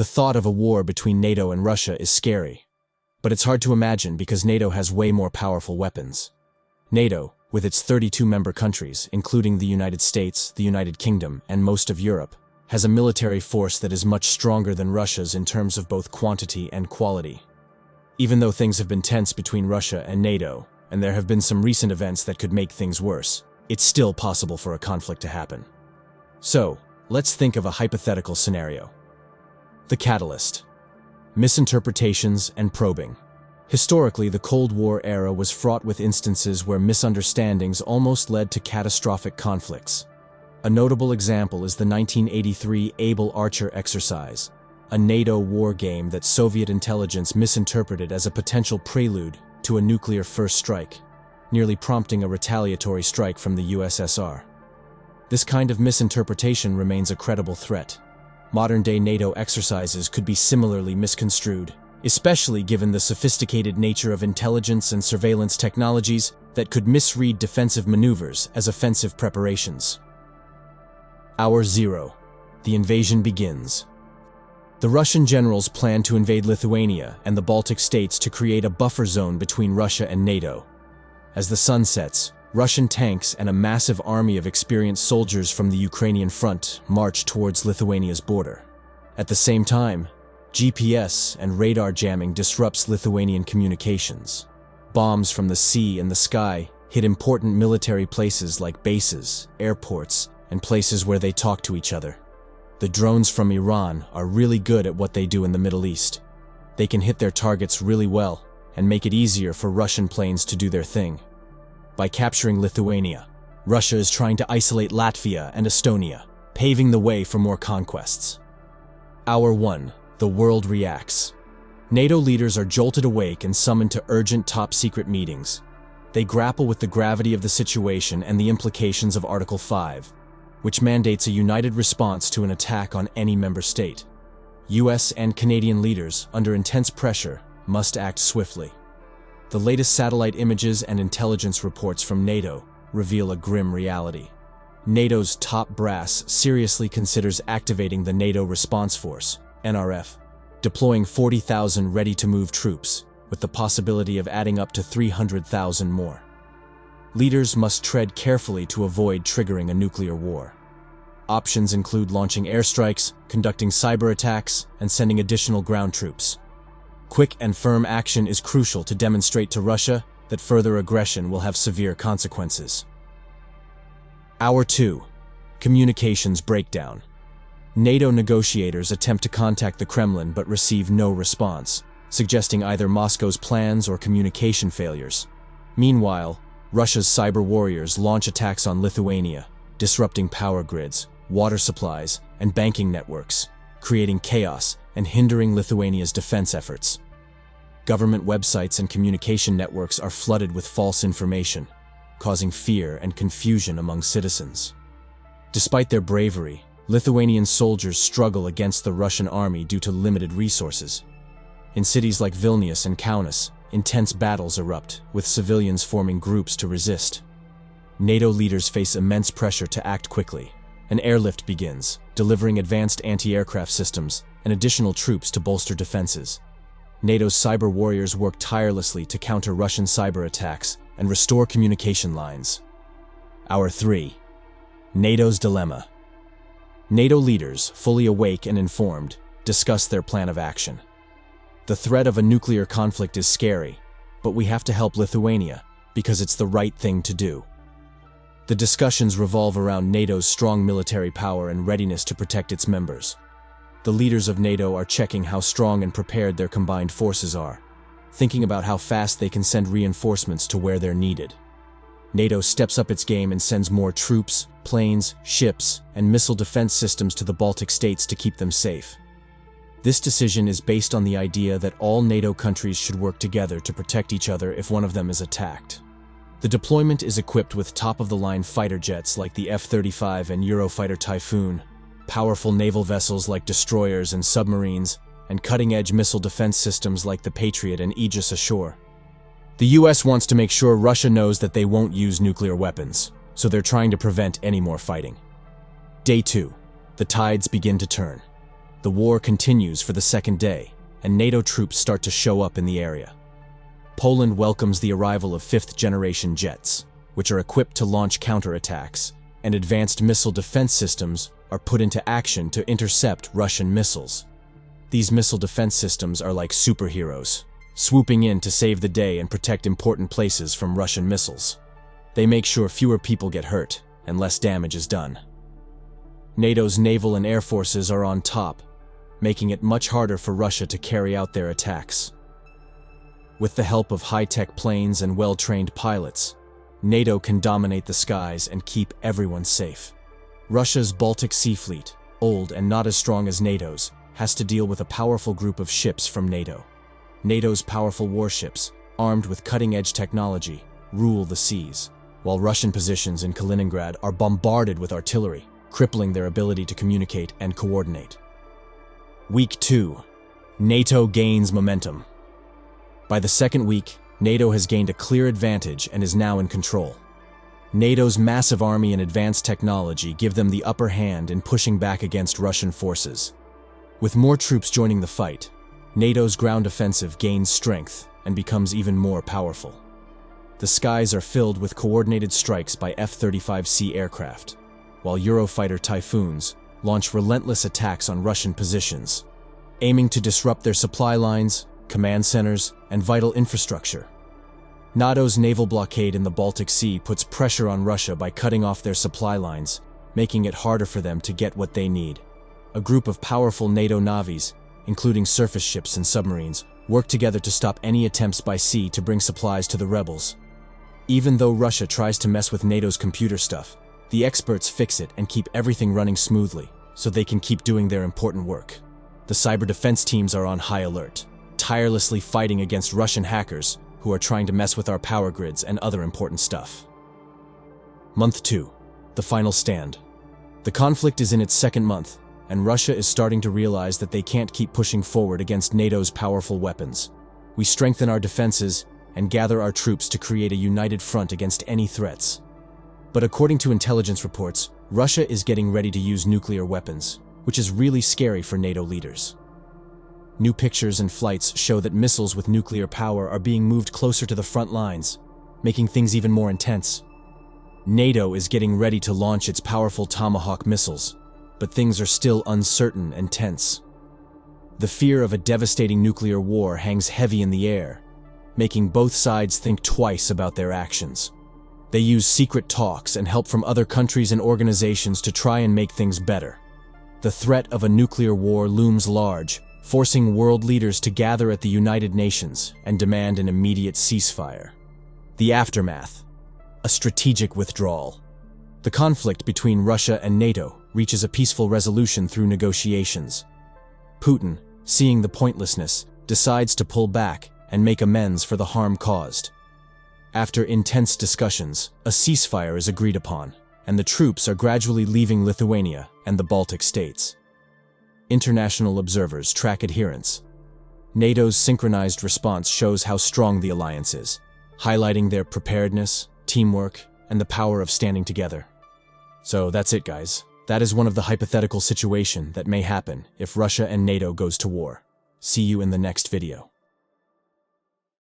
The thought of a war between NATO and Russia is scary. But it's hard to imagine because NATO has way more powerful weapons. NATO, with its 32 member countries, including the United States, the United Kingdom, and most of Europe, has a military force that is much stronger than Russia's in terms of both quantity and quality. Even though things have been tense between Russia and NATO, and there have been some recent events that could make things worse, it's still possible for a conflict to happen. So, let's think of a hypothetical scenario. The catalyst. Misinterpretations and probing. Historically, the Cold War era was fraught with instances where misunderstandings almost led to catastrophic conflicts. A notable example is the 1983 Able Archer exercise, a NATO war game that Soviet intelligence misinterpreted as a potential prelude to a nuclear first strike, nearly prompting a retaliatory strike from the USSR. This kind of misinterpretation remains a credible threat. Modern-day NATO exercises could be similarly misconstrued, especially given the sophisticated nature of intelligence and surveillance technologies that could misread defensive maneuvers as offensive preparations. Hour 0. The invasion begins. The Russian generals plan to invade Lithuania and the Baltic states to create a buffer zone between Russia and NATO. As the sun sets, Russian tanks and a massive army of experienced soldiers from the Ukrainian front march towards Lithuania's border. At the same time, GPS and radar jamming disrupts Lithuanian communications. Bombs from the sea and the sky hit important military places like bases, airports, and places where they talk to each other. The drones from Iran are really good at what they do in the Middle East. They can hit their targets really well and make it easier for Russian planes to do their thing. By capturing Lithuania, Russia is trying to isolate Latvia and Estonia, paving the way for more conquests. Hour 1. The world reacts. NATO leaders are jolted awake and summoned to urgent top-secret meetings. They grapple with the gravity of the situation and the implications of Article 5, which mandates a united response to an attack on any member state. US and Canadian leaders, under intense pressure, must act swiftly. The latest satellite images and intelligence reports from NATO reveal a grim reality. NATO's top brass seriously considers activating the NATO Response Force, NRF, deploying 40,000 ready-to-move troops, with the possibility of adding up to 300,000 more. Leaders must tread carefully to avoid triggering a nuclear war. Options include launching airstrikes, conducting cyber attacks, and sending additional ground troops. Quick and firm action is crucial to demonstrate to Russia that further aggression will have severe consequences. Hour 2. Communications breakdown. NATO negotiators attempt to contact the Kremlin but receive no response, suggesting either Moscow's plans or communication failures. Meanwhile, Russia's cyber warriors launch attacks on Lithuania, disrupting power grids, water supplies, and banking networks, creating chaos and hindering Lithuania's defense efforts. Government websites and communication networks are flooded with false information, causing fear and confusion among citizens. Despite their bravery, Lithuanian soldiers struggle against the Russian army due to limited resources. In cities like Vilnius and Kaunas, intense battles erupt, with civilians forming groups to resist. NATO leaders face immense pressure to act quickly. An airlift begins, delivering advanced anti-aircraft systems and additional troops to bolster defenses. NATO's cyber warriors work tirelessly to counter Russian cyber attacks and restore communication lines. Hour 3. NATO's dilemma. NATO leaders, fully awake and informed, discuss their plan of action. The threat of a nuclear conflict is scary, but we have to help Lithuania because it's the right thing to do. The discussions revolve around NATO's strong military power and readiness to protect its members. The leaders of NATO are checking how strong and prepared their combined forces are, thinking about how fast they can send reinforcements to where they're needed. NATO steps up its game and sends more troops, planes, ships, and missile defense systems to the Baltic states to keep them safe. This decision is based on the idea that all NATO countries should work together to protect each other if one of them is attacked. The deployment is equipped with top-of-the-line fighter jets like the F-35 and Eurofighter Typhoon, powerful naval vessels like destroyers and submarines, and cutting-edge missile defense systems like the Patriot and Aegis Ashore. The US wants to make sure Russia knows that they won't use nuclear weapons, so they're trying to prevent any more fighting. Day 2. The tides begin to turn. The war continues for the second day, and NATO troops start to show up in the area. Poland welcomes the arrival of fifth-generation jets, which are equipped to launch counterattacks, and advanced missile defense systems are put into action to intercept Russian missiles. These missile defense systems are like superheroes, swooping in to save the day and protect important places from Russian missiles. They make sure fewer people get hurt and less damage is done. NATO's naval and air forces are on top, making it much harder for Russia to carry out their attacks. With the help of high-tech planes and well-trained pilots, NATO can dominate the skies and keep everyone safe. Russia's Baltic Sea Fleet, old and not as strong as NATO's, has to deal with a powerful group of ships from NATO. NATO's powerful warships, armed with cutting-edge technology, rule the seas, while Russian positions in Kaliningrad are bombarded with artillery, crippling their ability to communicate and coordinate. Week 2. NATO gains momentum. By the second week, NATO has gained a clear advantage and is now in control. NATO's massive army and advanced technology give them the upper hand in pushing back against Russian forces. With more troops joining the fight, NATO's ground offensive gains strength and becomes even more powerful. The skies are filled with coordinated strikes by F-35C aircraft, while Eurofighter Typhoons launch relentless attacks on Russian positions, aiming to disrupt their supply lines, command centers, and vital infrastructure. NATO's naval blockade in the Baltic Sea puts pressure on Russia by cutting off their supply lines, making it harder for them to get what they need. A group of powerful NATO navies, including surface ships and submarines, work together to stop any attempts by sea to bring supplies to the rebels. Even though Russia tries to mess with NATO's computer stuff, the experts fix it and keep everything running smoothly, so they can keep doing their important work. The cyber defense teams are on high alert, tirelessly fighting against Russian hackers who are trying to mess with our power grids and other important stuff. Month 2. The final stand. The conflict is in its second month, and Russia is starting to realize that they can't keep pushing forward against NATO's powerful weapons. We strengthen our defenses and gather our troops to create a united front against any threats. But according to intelligence reports, Russia is getting ready to use nuclear weapons, which is really scary for NATO leaders. New pictures and flights show that missiles with nuclear power are being moved closer to the front lines, making things even more intense. NATO is getting ready to launch its powerful Tomahawk missiles, but things are still uncertain and tense. The fear of a devastating nuclear war hangs heavy in the air, making both sides think twice about their actions. They use secret talks and help from other countries and organizations to try and make things better. The threat of a nuclear war looms large, forcing world leaders to gather at the United Nations and demand an immediate ceasefire. The aftermath: a strategic withdrawal. The conflict between Russia and NATO reaches a peaceful resolution through negotiations. Putin, seeing the pointlessness, decides to pull back and make amends for the harm caused. After intense discussions, a ceasefire is agreed upon, and the troops are gradually leaving Lithuania and the Baltic states. International observers track adherence. NATO's synchronized response shows how strong the alliance is, highlighting their preparedness, teamwork, and the power of standing together. So that's it, guys. That is one of the hypothetical situation that may happen if Russia and NATO goes to war. See you in the next video.